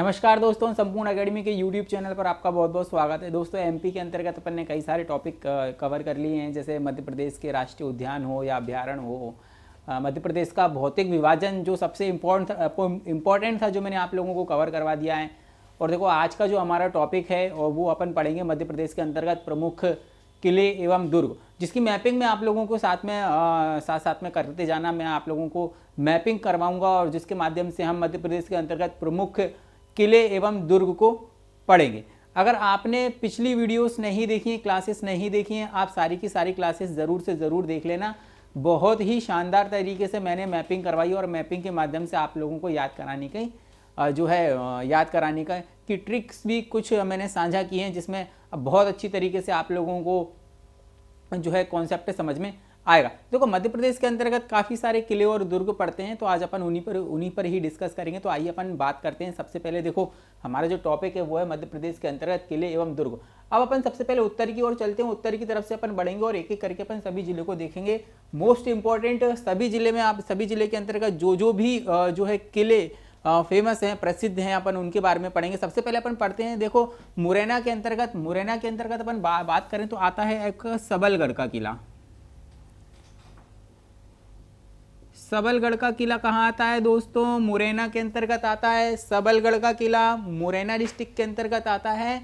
नमस्कार दोस्तों, संपूर्ण एकेडमी के यूट्यूब चैनल पर आपका बहुत बहुत स्वागत है। दोस्तों एमपी के अंतर्गत अपन ने कई सारे टॉपिक कवर कर लिए हैं, जैसे मध्य प्रदेश के राष्ट्रीय उद्यान हो या अभ्यारण्य हो, मध्य प्रदेश का भौतिक विभाजन जो सबसे इम्पोर्टेंट था जो मैंने आप लोगों को कवर करवा दिया है। और देखो आज का जो हमारा टॉपिक है और वो अपन पढ़ेंगे मध्य प्रदेश के अंतर्गत प्रमुख किले एवं दुर्ग, जिसकी मैपिंग मैं आप लोगों को साथ में करते जाना। मैं आप लोगों को मैपिंग करवाऊंगा और जिसके माध्यम से हम मध्य प्रदेश के अंतर्गत प्रमुख किले एवं दुर्ग को पढ़ेंगे। अगर आपने पिछली वीडियोस नहीं देखी हैं, क्लासेस नहीं देखी हैं, आप सारी की सारी क्लासेस ज़रूर से ज़रूर देख लेना। बहुत ही शानदार तरीके से मैंने मैपिंग करवाई और मैपिंग के माध्यम से आप लोगों को याद कराने की ट्रिक्स भी कुछ मैंने साझा की हैं, जिसमें बहुत अच्छी तरीके से आप लोगों को जो है कॉन्सेप्ट समझ में आएगा। देखो मध्य प्रदेश के अंतर्गत काफ़ी सारे किले और दुर्ग पड़ते हैं, तो आज अपन उन्हीं पर ही डिस्कस करेंगे। तो आइए अपन बात करते हैं। सबसे पहले देखो हमारा जो टॉपिक है वो है मध्य प्रदेश के अंतर्गत किले एवं दुर्ग। अब अपन सबसे पहले उत्तर की ओर चलते हैं। उत्तर की तरफ से अपन बढ़ेंगे और एक एक करके अपन सभी जिले को देखेंगे। मोस्ट इंपॉर्टेंट सभी जिले के अंतर्गत जो भी जो है किले फेमस हैं, प्रसिद्ध हैं, अपन उनके बारे में पढ़ेंगे। सबसे पहले अपन पढ़ते हैं। देखो मुरैना के अंतर्गत अपन बात करें तो आता है एक सबलगढ़ का किला। सबलगढ़ का किला कहाँ आता है दोस्तों? मुरैना के अंतर्गत आता है। सबलगढ़ का किला मुरैना डिस्ट्रिक्ट के अंतर्गत आता है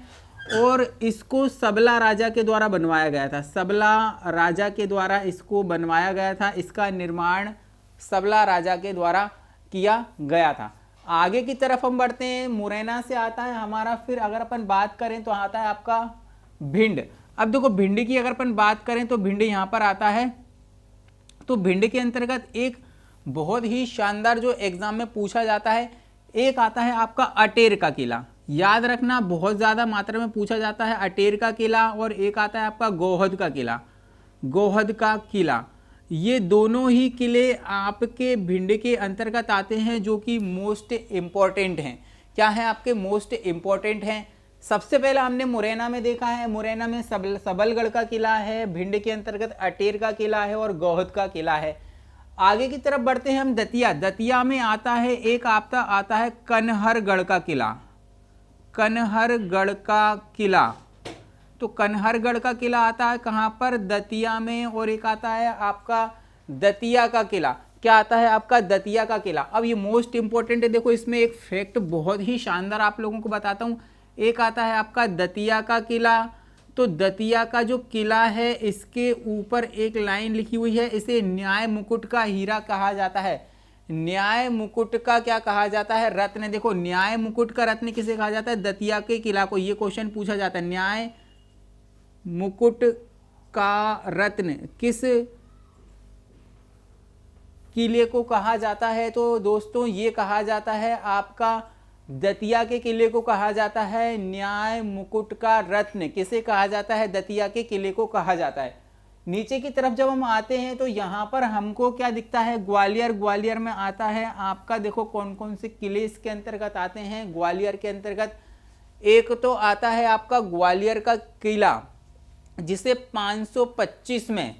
और इसको सबला राजा के द्वारा बनवाया गया था। सबला राजा के द्वारा इसको बनवाया गया था। इसका निर्माण सबला राजा के द्वारा किया गया था। आगे की तरफ हम बढ़ते हैं। मुरैना से आता है हमारा, फिर अगर अपन बात करें तो आता है आपका भिंड। अब देखो भिंड की अगर अपन बात करें तो भिंड यहाँ पर आता है। तो भिंड के अंतर्गत एक बहुत ही शानदार जो एग्जाम में पूछा जाता है, एक आता है आपका अटेर का किला। याद रखना, बहुत ज़्यादा मात्रा में पूछा जाता है अटेर का किला। और एक आता है आपका गोहद का किला। गोहद का किला, ये दोनों ही किले आपके भिंड के अंतर्गत आते हैं, जो कि मोस्ट इम्पॉर्टेंट हैं। क्या है आपके मोस्ट इम्पॉर्टेंट हैं? सबसे पहले हमने मुरैना में देखा है। मुरैना में सबलगढ़ का किला है, भिंड के अंतर्गत अटेर का किला है और गोहद का किला है। आगे की तरफ बढ़ते हैं हम। दतिया में आता है एक आता है कनहरगढ़ का किला। कनहरगढ़ का किला, तो कनहरगढ़ का किला आता है कहाँ पर? दतिया में। और एक आता है आपका दतिया का किला। क्या आता है आपका? दतिया का किला। अब ये मोस्ट इंपॉर्टेंट है। देखो इसमें एक फैक्ट बहुत ही शानदार आप लोगों को बताता हूँ। एक आता है आपका दतिया का किला। तो दतिया का जो किला है इसके ऊपर एक लाइन लिखी हुई है, इसे न्याय मुकुट का हीरा कहा जाता है। न्याय मुकुट का क्या कहा जाता है? रत्न। देखो न्याय मुकुट का रत्न किसे कहा जाता है? दतिया के किला को। ये क्वेश्चन पूछा जाता है, न्याय मुकुट का रत्न किस किले को कहा जाता है? तो दोस्तों ये कहा जाता है आपका दतिया के किले को कहा जाता है न्याय मुकुट का रत्न। किसे कहा जाता है? दतिया के किले को कहा जाता है। नीचे की तरफ जब हम आते हैं तो यहाँ पर हमको क्या दिखता है? ग्वालियर। ग्वालियर में आता है आपका, देखो कौन कौन से किले इसके अंतर्गत आते हैं ग्वालियर के अंतर्गत। एक तो आता है आपका ग्वालियर का किला, जिसे 525 में,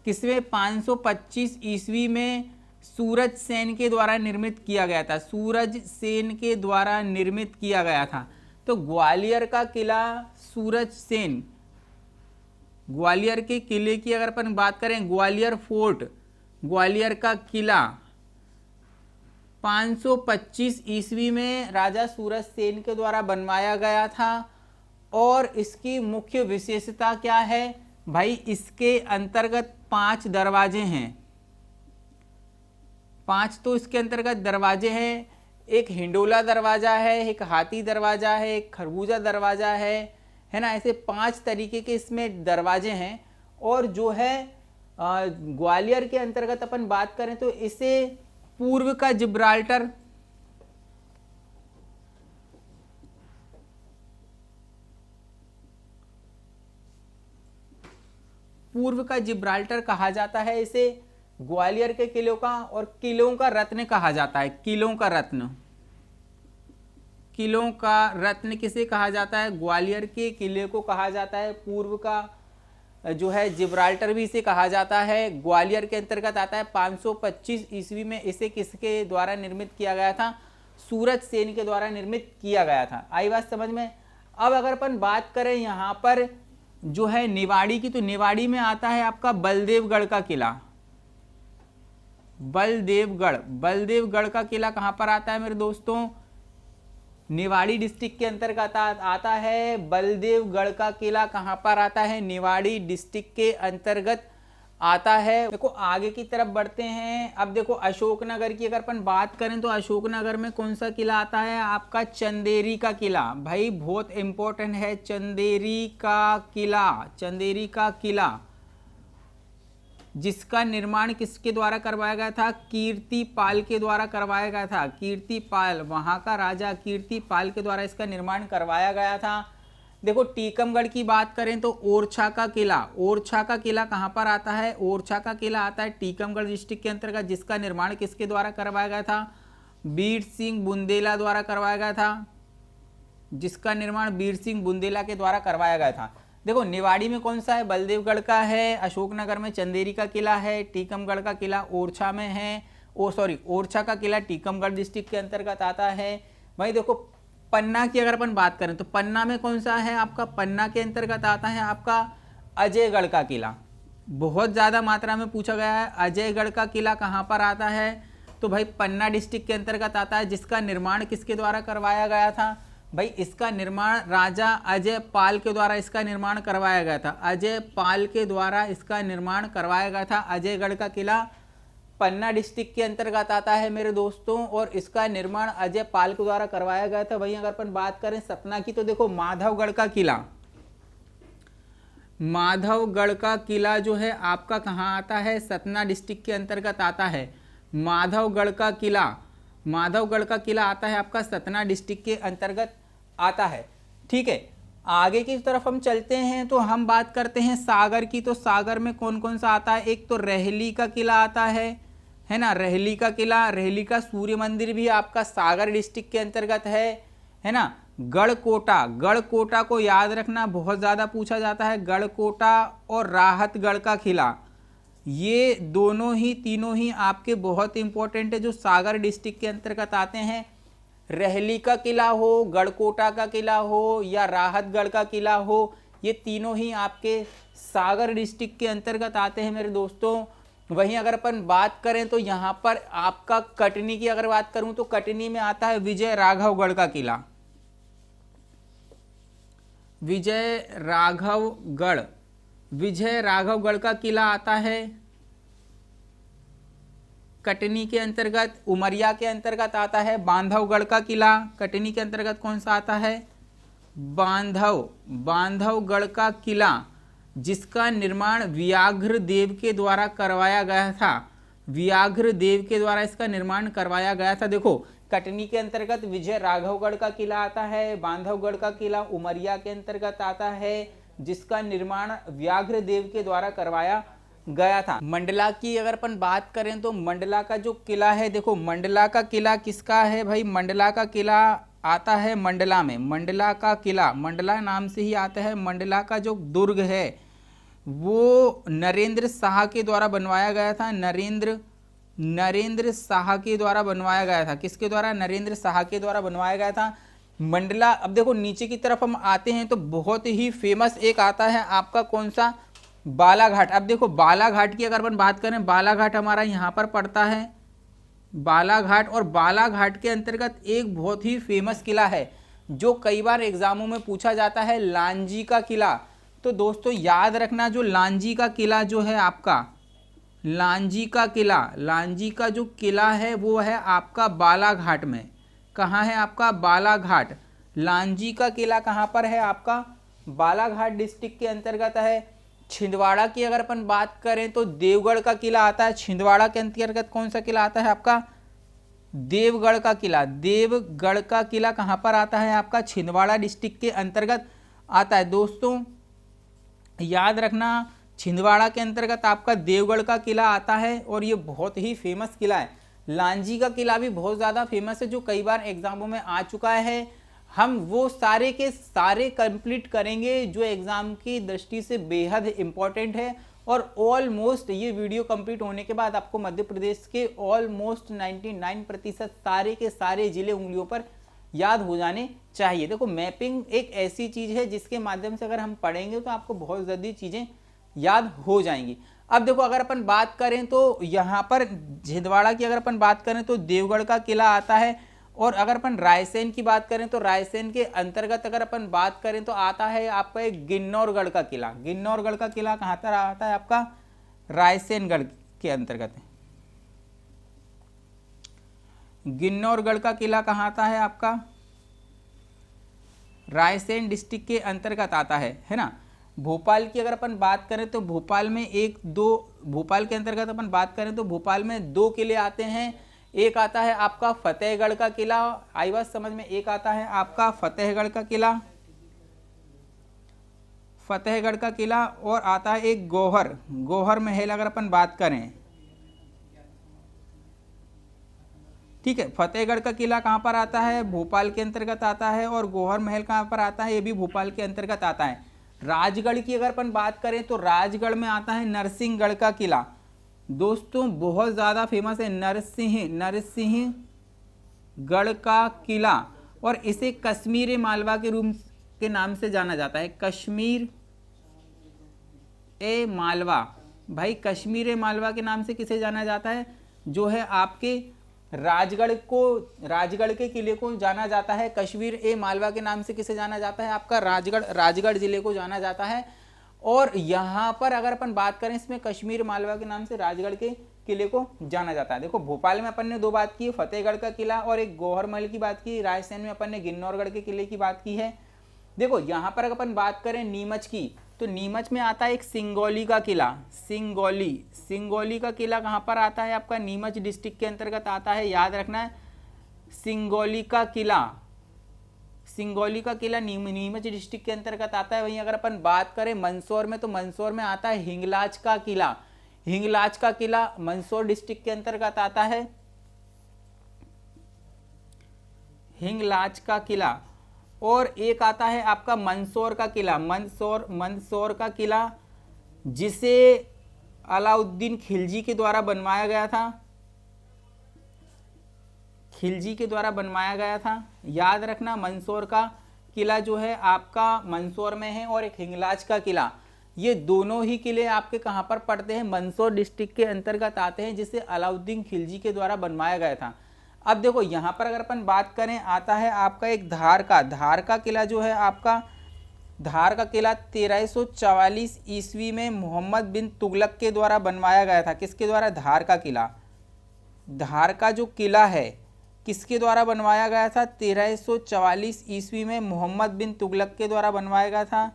किसमें? 525 ईस्वी में सूरज सेन के द्वारा निर्मित किया गया था। सूरज सेन के द्वारा निर्मित किया गया था। तो ग्वालियर का किला सूरज सेन, ग्वालियर के किले की अगर अपन बात करें, ग्वालियर फोर्ट, ग्वालियर का किला 525 ईस्वी में राजा सूरज सेन के द्वारा बनवाया गया था। और इसकी मुख्य विशेषता क्या है भाई? इसके अंतर्गत 5 दरवाजे हैं। 5 तो इसके अंतर्गत दरवाजे हैं। एक हिंडोला दरवाजा है, एक हाथी दरवाजा है, एक खरबूजा दरवाजा है ना। ऐसे 5 तरीके के इसमें दरवाजे हैं। और जो है ग्वालियर के अंतर्गत अपन बात करें तो इसे पूर्व का जिब्राल्टर, पूर्व का जिब्राल्टर कहा जाता है इसे, ग्वालियर के किलों का। और किलों का रत्न कहा जाता है। किलों का रत्न, किलों का रत्न किसे कहा जाता है? ग्वालियर के किले को कहा जाता है। पूर्व का जो है जिब्राल्टर भी इसे कहा जाता है। ग्वालियर के अंतर्गत आता है। 525 ईस्वी में इसे किसके द्वारा निर्मित किया गया था? सूरज सेन के द्वारा निर्मित किया गया था। आई बात समझ में। अब अगर अपन बात करें यहाँ पर जो है निवाड़ी की, तो निवाड़ी में आता है आपका बलदेवगढ़ का किला। बलदेवगढ़ का किला कहाँ पर आता है मेरे दोस्तों? निवाड़ी डिस्ट्रिक्ट के अंतर्गत आता है। बलदेवगढ़ का किला कहाँ पर आता है? निवाड़ी डिस्ट्रिक्ट के अंतर्गत आता है। देखो आगे की तरफ बढ़ते हैं। अब देखो अशोकनगर की अगर अपन बात करें तो अशोकनगर में कौन सा किला आता है? आपका चंदेरी का किला। भाई बहुत इंपॉर्टेंट है, चंदेरी का किला, जिसका निर्माण किसके द्वारा करवाया गया था? कीर्तिपाल के द्वारा करवाया गया था। कीर्तिपाल, वहां का राजा कीर्तिपाल के द्वारा इसका निर्माण करवाया गया था। देखो टीकमगढ़ की बात करें तो ओरछा का किला कहाँ पर आता है? ओरछा का किला आता है टीकमगढ़ डिस्ट्रिक्ट के अंतर्गत, जिसका निर्माण किसके द्वारा करवाया गया था? बीर सिंह बुंदेला द्वारा करवाया गया था। जिसका निर्माण बीर सिंह बुंदेला के द्वारा करवाया गया था। देखो निवाड़ी में कौन सा है? बलदेवगढ़ का है। अशोकनगर में चंदेरी का किला है। टीकमगढ़ का किला ओरछा में है। ओरछा का किला टीकमगढ़ डिस्ट्रिक्ट के अंतर्गत आता है। वही देखो पन्ना की अगर अपन बात करें तो पन्ना में कौन सा है आपका? पन्ना के अंतर्गत आता है आपका अजयगढ़ का किला। बहुत ज़्यादा मात्रा में पूछा गया है। अजयगढ़ का किला कहाँ पर आता है? तो भाई पन्ना डिस्ट्रिक्ट के अंतर्गत आता है। जिसका निर्माण किसके द्वारा करवाया गया था? भाई इसका निर्माण राजा अजय पाल के द्वारा इसका निर्माण करवाया गया था। अजय पाल के द्वारा इसका निर्माण करवाया गया था। अजयगढ़ का किला पन्ना डिस्ट्रिक्ट के अंतर्गत आता है मेरे दोस्तों, और इसका निर्माण अजय पाल के द्वारा करवाया गया था। वहीं अगर अपन बात करें सतना की तो देखो माधवगढ़ का किला जो है आपका कहाँ आता है? सतना डिस्ट्रिक्ट के अंतर्गत आता है। माधवगढ़ का किला आता है आपका सतना डिस्ट्रिक्ट के अंतर्गत आता है। ठीक है, आगे की तरफ हम चलते हैं तो हम बात करते हैं सागर की। तो सागर में कौन कौन सा आता है? एक तो रेहली का किला आता है ना, रेहली का किला। रेहली का सूर्य मंदिर भी आपका सागर डिस्ट्रिक्ट के अंतर्गत है ना। गढ़कोटा को याद रखना, बहुत ज़्यादा पूछा जाता है। गढ़कोटा और राहतगढ़ का किला, ये तीनों ही आपके बहुत इंपॉर्टेंट है, जो सागर डिस्ट्रिक्ट के अंतर्गत आते हैं। रेहली का किला हो, गढ़कोटा का किला हो या राहतगढ़ का किला हो, ये तीनों ही आपके सागर डिस्ट्रिक्ट के अंतर्गत आते हैं मेरे दोस्तों। वहीं अगर अपन बात करें तो यहाँ पर आपका कटनी की अगर बात करूं तो कटनी में आता है विजय राघवगढ़ का किला। विजय राघवगढ़ का किला आता है कटनी के अंतर्गत। उमरिया के अंतर्गत आता है बांधवगढ़ का किला। कटनी के अंतर्गत कौन सा आता है? बांधवगढ़ का किला, जिसका निर्माण व्याघ्र देव के द्वारा करवाया गया था। व्याघ्र देव के द्वारा इसका निर्माण करवाया गया था। देखो कटनी के अंतर्गत विजय राघवगढ़ का किला आता है। बांधवगढ़ का किला उमरिया के अंतर्गत आता है, जिसका निर्माण व्याघ्र देव के द्वारा करवाया गया था। मंडला की अगर अपन बात करें तो मंडला का जो किला है, देखो मंडला का किला किसका है भाई? मंडला का किला आता है मंडला में। मंडला का किला, मंडला नाम से ही आता है। मंडला का जो दुर्ग है वो नरेंद्र शाह के द्वारा बनवाया गया था। नरेंद्र शाह के द्वारा बनवाया गया था। किसके द्वारा? नरेंद्र शाह के द्वारा बनवाया गया था मंडला। अब देखो नीचे की तरफ हम आते हैं तो बहुत ही फेमस एक आता है आपका कौन सा? बालाघाट। अब देखो बालाघाट की अगर अपन बात करें, बालाघाट हमारा यहाँ पर पड़ता है। बालाघाट, और बालाघाट के अंतर्गत एक बहुत ही फेमस किला है जो कई बार एग्जामों में पूछा जाता है, लांजी का किला। तो दोस्तों याद रखना, जो लांजी का किला जो है आपका, लांजी का जो किला है वो है आपका बालाघाट में। कहाँ है आपका? बालाघाट। लांजी का किला कहाँ पर है आपका? बालाघाट डिस्ट्रिक्ट के अंतर्गत है। छिंदवाड़ा की अगर अपन बात करें तो देवगढ़ का किला आता है। छिंदवाड़ा के अंतर्गत कौन सा किला आता है आपका? देवगढ़ का किला। देवगढ़ का किला कहाँ पर आता है आपका? छिंदवाड़ा डिस्ट्रिक्ट के अंतर्गत आता है। दोस्तों याद रखना, छिंदवाड़ा के अंतर्गत आपका देवगढ़ का किला आता है और ये बहुत ही फेमस किला है। लांजी का किला भी बहुत ज़्यादा फेमस है, जो कई बार एग्जामों में आ चुका है। हम वो सारे के सारे कंप्लीट करेंगे जो एग्ज़ाम की दृष्टि से बेहद इम्पॉर्टेंट है और ऑलमोस्ट ये वीडियो कंप्लीट होने के बाद आपको मध्य प्रदेश के ऑलमोस्ट 99% सारे के सारे जिले उंगलियों पर याद हो जाने चाहिए। देखो मैपिंग एक ऐसी चीज है जिसके माध्यम से अगर हम पढ़ेंगे तो आपको बहुत जल्दी चीजें याद हो जाएंगी। अब देखो अगर अपन बात करें तो यहाँ पर छिंदवाड़ा की अगर अपन बात करें तो देवगढ़ का किला आता है, और अगर अपन रायसेन की बात करें तो रायसेन के अंतर्गत अगर अपन बात करें तो आता है आपका एक गिन्नौरगढ़ का किला। गिन्नौरगढ़ का किला कहाँ पर आता है आपका? रायसेनगढ़ के अंतर्गत है। गिन्नौरगढ़ का किला कहाँ आता है आपका? रायसेन डिस्ट्रिक्ट के अंतर्गत आता है ना। भोपाल की अगर अपन बात करें तो भोपाल में भोपाल के अंतर्गत अपन बात करें तो भोपाल में 2 किले आते हैं। एक आता है आपका फतेहगढ़ का किला, आई बात समझ में, एक आता है आपका फतेहगढ़ का किला, फतेहगढ़ का किला, और आता है एक गौहर महल अगर अपन बात करें। ठीक है, फतेहगढ़ का किला कहाँ पर आता है? भोपाल के अंतर्गत आता है। और गौहर महल कहाँ पर आता है? ये भी भोपाल के अंतर्गत आता है। राजगढ़ की अगर अपन बात करें तो राजगढ़ में आता है नरसिंहगढ़ का किला। दोस्तों बहुत ज़्यादा फेमस है नरसिंहगढ़ का किला, और इसे कश्मीर मालवा के रूप के नाम से जाना जाता है। कश्मीर ए मालवा, भाई कश्मीर ए मालवा के नाम से किसे जाना जाता है? जो है आपके राजगढ़ के किले को जाना जाता है। कश्मीर ए मालवा के नाम से किसे जाना जाता है? आपका राजगढ़ जिले को जाना जाता है। और यहाँ पर अगर अपन बात करें इसमें कश्मीर मालवा के नाम से राजगढ़ के किले को जाना जाता है। देखो भोपाल में अपन ने 2 बात की, फतेहगढ़ का किला और एक गौहर महल की बात की। रायसेन में अपन ने गिन्नौरगढ़ के किले की बात की है। देखो यहाँ पर अगर अपन बात करें नीमच की, तो नीमच में आता है एक सिंगौली का किला। सिंगौली का किला कहाँ पर आता है आपका? नीमच डिस्ट्रिक्ट के अंतर्गत आता है, याद रखना है। सिंगौली का किला नीमच डिस्ट्रिक्ट के अंतर्गत आता है। वहीं अगर अपन बात करें मंदसौर में, तो मंदसौर में आता है हिंगलाज का किला मंदसौर डिस्ट्रिक्ट के अंतर्गत आता है, हिंगलाज का किला। और एक आता है आपका मंदसौर का किला, जिसे अलाउद्दीन खिलजी के द्वारा बनवाया गया था। याद रखना मंदसौर का किला जो है आपका मंदसौर में है, और एक हिंगलाज का किला, ये दोनों ही किले आपके कहां पर पड़ते हैं? मंदसौर डिस्ट्रिक्ट के अंतर्गत आते हैं, जिसे अलाउद्दीन खिलजी के द्वारा बनवाया गया था। अब देखो यहाँ पर अगर अपन बात करें, आता है आपका एक धार का किला जो है आपका, धार का किला 1344 ईस्वी में मोहम्मद बिन तुगलक के द्वारा बनवाया गया था। किसके द्वारा? धार का जो किला है किसके द्वारा बनवाया गया था? 1344 ईस्वी में मोहम्मद बिन तुगलक के द्वारा बनवाया गया था।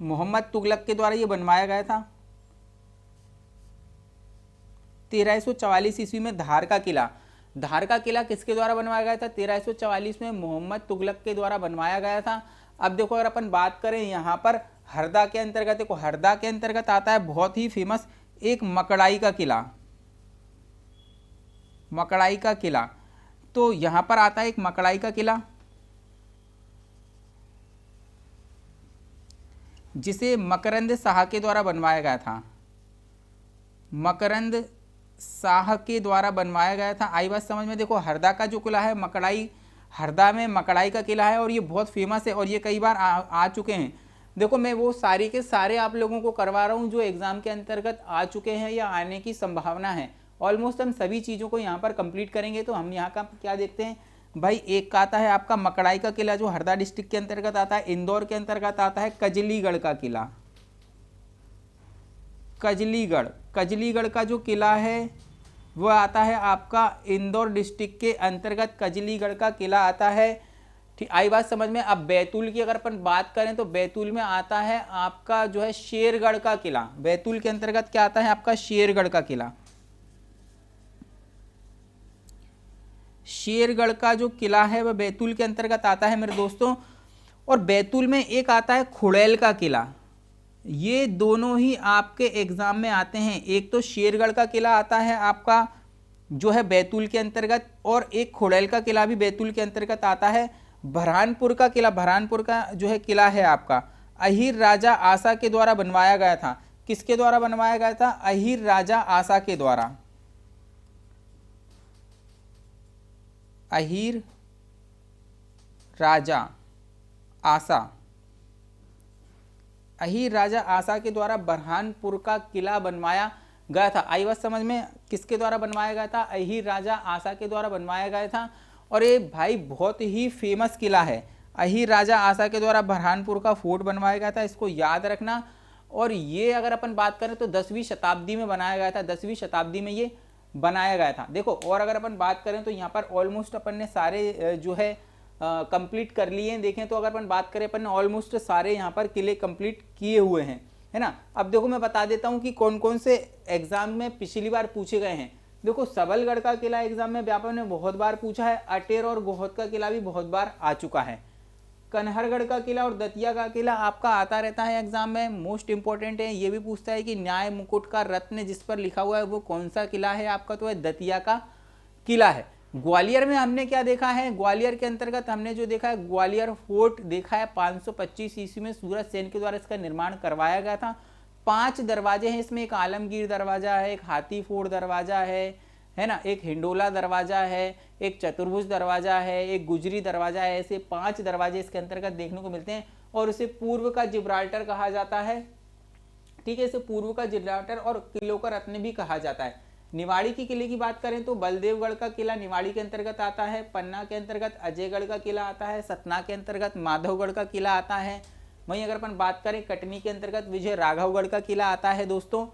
मोहम्मद तुगलक के द्वारा ये बनवाया गया था 1344 ईस्वी में। धार का किला किसके द्वारा बनवाया गया था? 1344 में मोहम्मद तुगलक के द्वारा बनवाया गया था। अब देखो अगर अपन बात करें यहाँ पर हरदा के अंतर्गत, देखो हरदा के अंतर्गत आता है बहुत ही फेमस एक मकड़ाई का किला। तो यहाँ पर आता है एक मकड़ाई का किला, जिसे मकरंद शाह के द्वारा बनवाया गया था। मकरंद शाह के द्वारा बनवाया गया था। आई बात समझ में। देखो हरदा का जो किला है हरदा में मकड़ाई का किला है, और ये बहुत फेमस है, और ये कई बार आ चुके हैं। देखो मैं वो सारी के सारे आप लोगों को करवा रहा हूँ जो एग्जाम के अंतर्गत आ चुके हैं या आने की संभावना है। ऑलमोस्ट हम सभी चीज़ों को यहाँ पर कंप्लीट करेंगे। तो हम यहाँ का क्या देखते हैं भाई, एक का आता है आपका मकड़ाई का किला जो हरदा डिस्ट्रिक्ट के अंतर्गत आता है। इंदौर के अंतर्गत आता है कजलीगढ़ का किला। कजलीगढ़ का जो किला है वो आता है आपका इंदौर डिस्ट्रिक्ट के अंतर्गत, कजलीगढ़ का किला आता है। ठीक, आई बात समझ में। अब बैतूल की अगर अपन बात करें तो बैतूल में आता है आपका जो है शेरगढ़ का किला। बैतूल के अंतर्गत क्या आता है आपका? शेरगढ़ का किला। शेरगढ़ का जो किला है वह बैतूल के अंतर्गत आता है मेरे दोस्तों। और बैतूल में एक आता है खुड़ैल का किला। ये दोनों ही आपके एग्जाम में आते हैं। एक तो शेरगढ़ का किला आता है आपका जो है बैतूल के अंतर्गत, और एक खुड़ैल का किला भी बैतूल के अंतर्गत आता है। बरहानपुर का किला, बरहानपुर का जो है किला है आपका, अहीर राजा आसा के द्वारा बनवाया गया था। किसके द्वारा बनवाया गया था? अहीर राजा आसा के द्वारा। अहीर राजा आसा, अहीर राजा आसा के द्वारा बरहानपुर का किला बनवाया गया था। आई बात समझ में? किसके द्वारा बनवाया गया था? अहीर राजा आसा के द्वारा बनवाया गया था। और ये भाई बहुत ही फेमस किला है। अहीर राजा आसा के द्वारा बरहानपुर का फोर्ट बनवाया गया था, इसको याद रखना। और ये अगर अपन बात करें तो 10वीं शताब्दी में बनाया गया था, 10वीं शताब्दी में ये बनाया गया था। देखो, और अगर अपन बात करें तो यहाँ पर ऑलमोस्ट अपन ने सारे जो है कंप्लीट कर लिए हैं। देखें तो अगर अपन बात करें, अपन ने ऑलमोस्ट सारे यहाँ पर किले कंप्लीट किए हुए हैं, है ना। अब देखो मैं बता देता हूँ कि कौन कौन से एग्जाम में पिछली बार पूछे गए हैं। देखो, सबलगढ़ का किला एग्जाम में व्यापक ने बहुत बार पूछा है। अटेर और गोहद का किला भी बहुत बार आ चुका है। कन्हरगढ़ का किला और दतिया का किला आपका आता रहता है एग्जाम में, मोस्ट इंपॉर्टेंट है। ये भी पूछता है कि न्याय मुकुट का रत्न जिस पर लिखा हुआ है वो कौन सा किला है आपका? तो है दतिया का किला है। ग्वालियर में हमने क्या देखा है? ग्वालियर के अंतर्गत हमने जो देखा है, ग्वालियर फोर्ट देखा है। 525 ईस्वी में सूरज सेन के द्वारा इसका निर्माण करवाया गया था। 5 दरवाजे हैं इसमें, एक आलमगीर दरवाजा है, एक हाथी फोड़ दरवाजा है ना, एक हिंडोला दरवाजा है, एक चतुर्भुज दरवाजा है, एक गुजरी दरवाजा है। ऐसे 5 दरवाजे इसके अंतर्गत देखने को मिलते हैं। और इसे पूर्व का जिब्राल्टर कहा जाता है। ठीक है, इसे पूर्व का जिब्राल्टर और किलों का रत्न भी कहा जाता है। निवाड़ी के किले की बात करें तो बलदेवगढ़ का किला निवाड़ी के अंतर्गत आता है। पन्ना के अंतर्गत अजयगढ़ का किला आता है। सतना के अंतर्गत माधवगढ़ का किला आता है। वहीं अगर अपन बात करें कटनी के अंतर्गत विजय राघवगढ़ का किला आता है। दोस्तों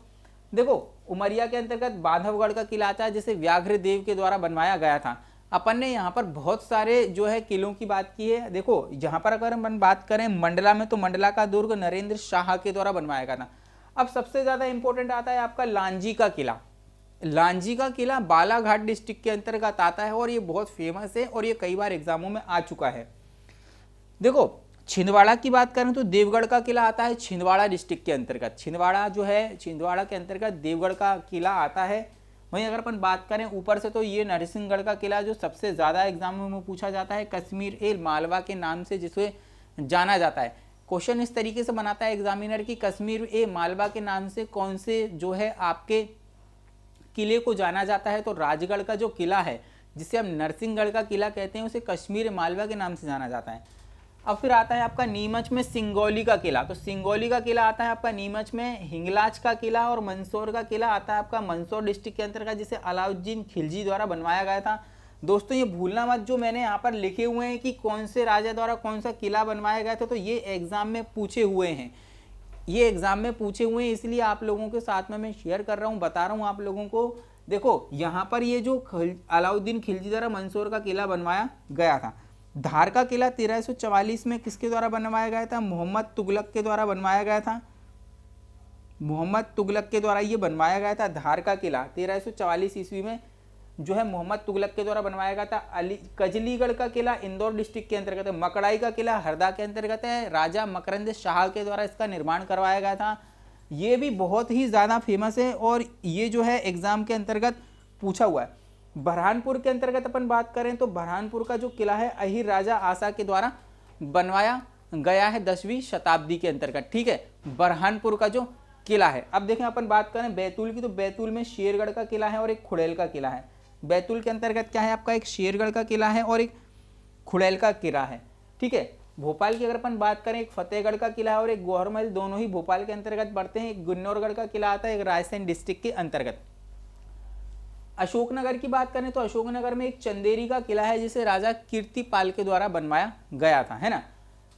देखो, उमरिया के अंतर्गत बांधवगढ़ का किला आता है, जिसे व्याघ्र देव के द्वारा बनवाया गया था। अपन ने यहाँ पर बहुत सारे जो है किलों की बात की है। देखो, यहाँ पर अगर अपन बात करें मंडला में, तो मंडला का दुर्ग नरेंद्र शाह के द्वारा बनवाया गया था। अब सबसे ज्यादा इंपॉर्टेंट आता है आपका लांजी का किला। लांजी का किला बालाघाट डिस्ट्रिक्ट के अंतर्गत आता है और ये बहुत फेमस है और ये कई बार एग्जामों में आ चुका है। देखो, छिंदवाड़ा की बात करें तो देवगढ़ का किला आता है छिंदवाड़ा डिस्ट्रिक्ट के अंतर्गत। छिंदवाड़ा जो है, छिंदवाड़ा के अंतर्गत देवगढ़ का किला आता है। वहीं अगर अपन बात करें ऊपर से, तो ये नरसिंहगढ़ का किला जो सबसे ज़्यादा एग्जामों में पूछा जाता है, कश्मीर ए मालवा के नाम से जिसे जाना जाता है। क्वेश्चन इस तरीके से बनाता है एग्जामिनर की, कश्मीर ए मालवा के नाम से कौन से जो है आपके किले को जाना जाता है? तो राजगढ़ का जो किला है, जिसे हम नरसिंहगढ़ का किला कहते हैं, उसे कश्मीर मालवा के नाम से जाना जाता है। अब फिर आता है आपका नीमच में सिंगौली का किला। तो सिंगौली का किला आता है आपका नीमच में। हिंगलाज का किला और मंदसौर का किला आता है आपका मंदसौर डिस्ट्रिक्ट के अंतर्गत, जिसे अलाउद्दीन खिलजी द्वारा बनवाया गया था। दोस्तों ये भूलना मत, जो मैंने यहाँ पर लिखे हुए हैं कि कौन से राजा द्वारा कौन सा किला बनवाया गया था, तो ये एग्जाम में पूछे हुए हैं। ये एग्जाम में पूछे हुए हैं, इसलिए आप लोगों के साथ में मैं शेयर कर रहा हूँ, बता रहा हूँ आप लोगों को। देखो, यहाँ पर ये जो अलाउद्दीन खिलजी द्वारा मंदसौर का किला बनवाया गया था। धार का किला 1344 में किसके द्वारा बनवाया गया था? मोहम्मद तुगलक के द्वारा बनवाया गया था। मोहम्मद तुगलक के द्वारा ये बनवाया गया था। धार का किला 1344 ईस्वी में जो है मोहम्मद तुगलक के द्वारा बनवाया गया था। कजलीगढ़ का किला इंदौर डिस्ट्रिक्ट के अंतर्गत है। मकड़ाई का किला हरदा के अंतर्गत है। राजा मकरंद शाह के द्वारा इसका निर्माण करवाया गया था। ये भी बहुत ही ज़्यादा फेमस है और ये जो है एग्जाम के अंतर्गत पूछा हुआ है। बरहानपुर के अंतर्गत अपन बात करें तो बरहानपुर का जो किला है अहीर राजा आसा के द्वारा बनवाया गया है 10वीं शताब्दी के अंतर्गत। ठीक है, बरहानपुर का जो किला है। अब देखें अपन बात करें बैतूल की, तो बैतूल में शेरगढ़ का किला है और एक खुड़ैल का किला है। बैतूल के अंतर्गत क्या है आपका? एक शेरगढ़ का किला है और एक खुड़ैल का किला है। ठीक है, भोपाल की अगर अपन बात करें, एक फतेहगढ़ का किला है और एक गौहर महल, दोनों ही भोपाल के अंतर्गत पड़ते हैं। एक गुन्नौरगढ़ का किला आता है, एक रायसेन डिस्ट्रिक्ट के अंतर्गत। अशोकनगर की बात करें तो अशोकनगर में एक चंदेरी का किला है, जिसे राजा कीर्तिपाल के द्वारा बनवाया गया था, है ना।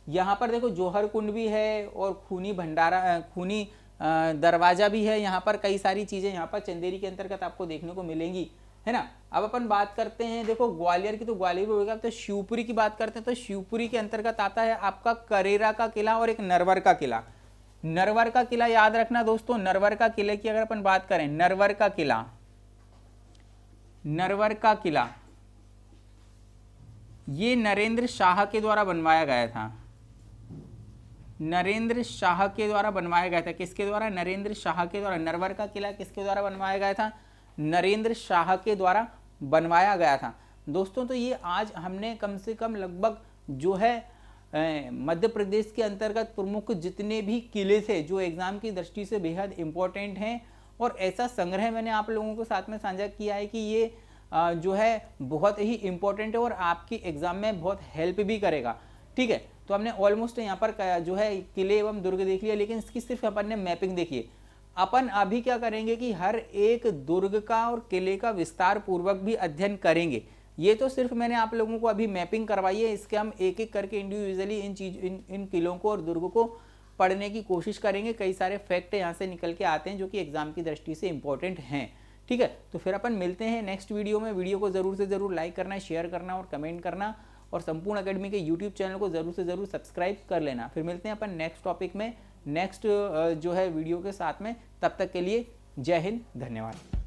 यहाँ पर देखो जौहर कुंड भी है और खूनी भंडारा, खूनी दरवाजा भी है। यहाँ पर कई सारी चीजें यहाँ पर चंदेरी के अंतर्गत आपको देखने को मिलेंगी, है ना। अब अपन बात करते हैं देखो ग्वालियर की, तो ग्वालियर में होगा। तो शिवपुरी की बात करते हैं तो शिवपुरी के अंतर्गत आता है आपका करेरा का किला और एक नरवर का किला। नरवर का किला याद रखना दोस्तों, नरवर का किले की अगर अपन बात करें, नरवर का किला, नरवर का किला ये नरेंद्र शाह के द्वारा बनवाया गया था। नरेंद्र शाह के द्वारा बनवाया गया था। किसके द्वारा? नरेंद्र शाह के द्वारा। नरवर का किला किसके द्वारा बनवाया गया था? नरेंद्र शाह के द्वारा बनवाया गया था। दोस्तों तो ये आज हमने कम से कम लगभग जो है मध्य प्रदेश के अंतर्गत प्रमुख जितने भी किले थे जो एग्जाम की दृष्टि से बेहद इंपॉर्टेंट हैं, और ऐसा संग्रह मैंने आप लोगों को साथ में साझा किया है कि ये जो है बहुत ही इंपॉर्टेंट है और आपकी एग्जाम में बहुत हेल्प भी करेगा। ठीक है, तो हमने ऑलमोस्ट यहाँ पर जो है किले एवं दुर्ग देख लिया, लेकिन इसकी सिर्फ अपन ने मैपिंग देखी है। अपन अभी क्या करेंगे कि हर एक दुर्ग का और किले का विस्तार पूर्वक भी अध्ययन करेंगे। ये तो सिर्फ मैंने आप लोगों को अभी मैपिंग करवाई है, इसके हम एक एक करके इंडिविजुअली इन किलों को और दुर्ग को पढ़ने की कोशिश करेंगे। कई सारे फैक्ट यहाँ से निकल के आते हैं जो कि एग्जाम की दृष्टि से इंपॉर्टेंट हैं। ठीक है, तो फिर अपन मिलते हैं नेक्स्ट वीडियो में। वीडियो को जरूर से जरूर लाइक करना, शेयर करना और कमेंट करना, और संपूर्ण एकेडमी के यूट्यूब चैनल को जरूर से जरूर सब्सक्राइब कर लेना। फिर मिलते हैं अपन नेक्स्ट टॉपिक में, नेक्स्ट जो है वीडियो के साथ में। तब तक के लिए जय हिंद, धन्यवाद।